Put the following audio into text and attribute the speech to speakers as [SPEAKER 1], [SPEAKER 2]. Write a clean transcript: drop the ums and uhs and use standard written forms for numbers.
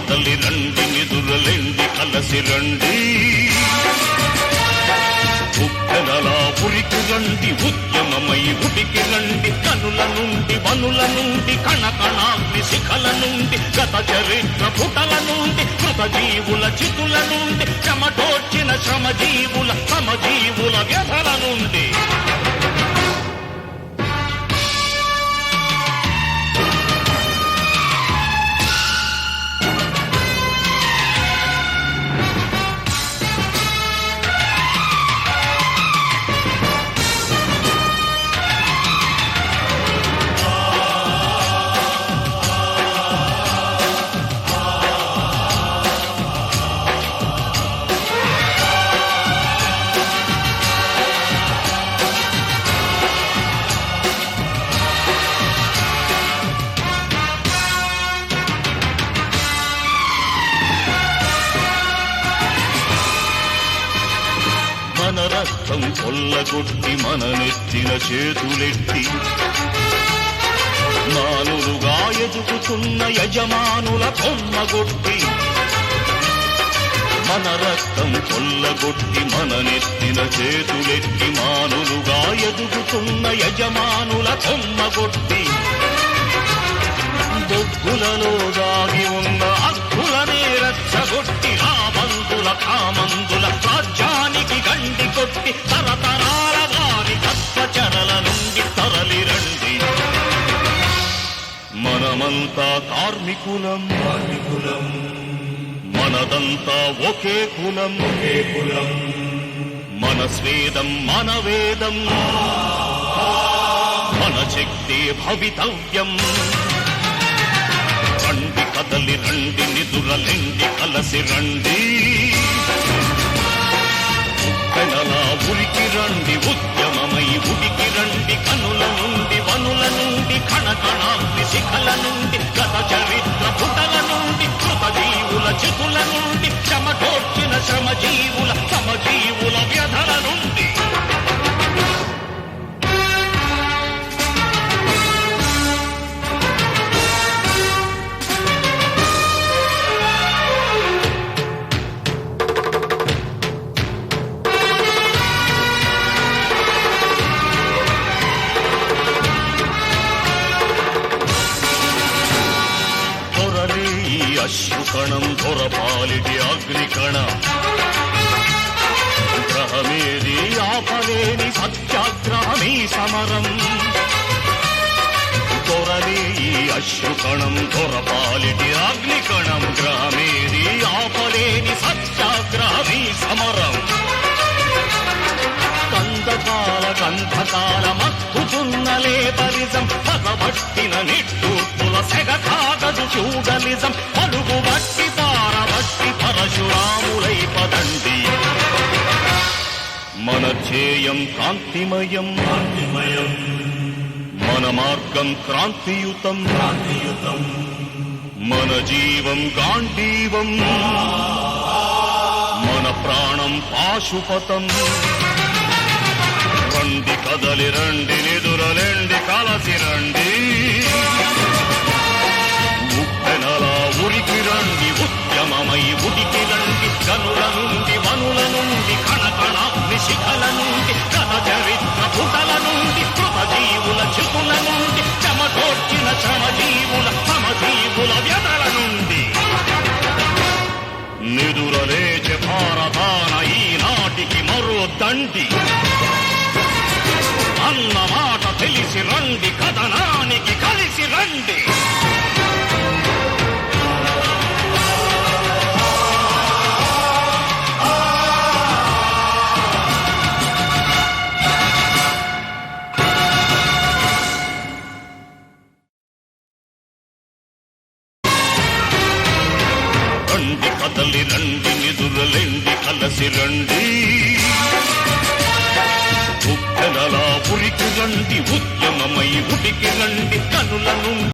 [SPEAKER 1] కదలి రండి నిదురలేండి కలసి రండి ఉప్పెనలా ఉరికి రండి ఉద్యమమై ఉడికి రండి కనుల నుండి వనుల నుండి కణకణాగ్ని శిఖల నుండి గత చరిత్ర పుటల నుండి కృతజీవుల చితుల నుండి చెమటోర్చిన శ్రమజీవుల సమజీవుల వ్యధల నుండి మన రక్తం కొల్లగొట్టి మన నెత్తిన చేతులెట్టి మానులుగా ఎదుగుతున్న యజమానుల కొమ్మగొట్టి మన రక్తం కొల్లగొట్టి మన నెత్తిన చేతులెట్టి మానులుగా ఎదుగుతున్న యజమానుల కొమ్మగొట్టి బొగ్గులలో దాగి ఉన్న హక్కులనే రచ్చగొట్టి ఆ మందుల కామందుల రాజ్యానికి గండి కొట్టి తరతరాల వారి తత్వచరల నుండి తరలి రండి మనమంతా కార్మికులం మనదంతా ఒకే కులం మన స్వేదం మన వేదం మన శక్తి భవితవ్యం రండి కదలి రండి నిదురలేండి కలసి రండి ఉప్పెనలా ఉరికి రండి ఉద్యమమై ఉడికి రండి కనుల నుండి వనుల నుండి కణకణాగ్ని శిఖల నుండి గత చరిత్ర పుటల నుండి కృతజీవుల చితుల నుండి చెమటోర్చిన శ్రమజీవుల సమజీవుల వ్యధల నుండి అశ్రుకణం దొరపాలిటి అగ్నికణ గ్రహమేది ఆపలేని సత్యాగ్రహమీ సమరం దొరలే ఈ అశ్రుకణం దొరపాలిటి అగ్నికణం గ్రహమేది ఆపలేని సత్యాగ్రహమీ సమరం కంధకాల మత్తుతున్న లేబలిజం పగబట్టిన నిట్టూర్పుల సెగ కాగదు ఫ్యూడలిజం పలుగు బట్టి తారబట్టి పరశురాములై పదండి మన ధ్యేయం కాంతిమయం మన మార్గం క్రాంతియుతం మన జీవం గాంధీవం మన ప్రాణం పాశుపతం రండి కదలి రండి నిదురలేండి కలసి రండి ఉప్పెనలా ఉరికి రండి ఉద్యమమై ఉడికి రండి కనుల నుండి వనుల నుండి కణకణాగ్ని శిఖల నుండి గత చరిత్ర పుటల నుండి కృతజీవుల చితుల నుండి చెమటోర్చిన శ్రమజీవుల సమజీవుల వ్యధల నుండి నిదురలేచే భారతాన ఈనాటికి మరో దండి అన్న మాట తెలిసి రండి కథనానికి కలిసి రండి రండి కదలి రండి నిదురలేండి కలసి రండి ఉప్పెనలా ఉరికి రండి ఉద్యమమై ఉడికి రండి కనుల నుండి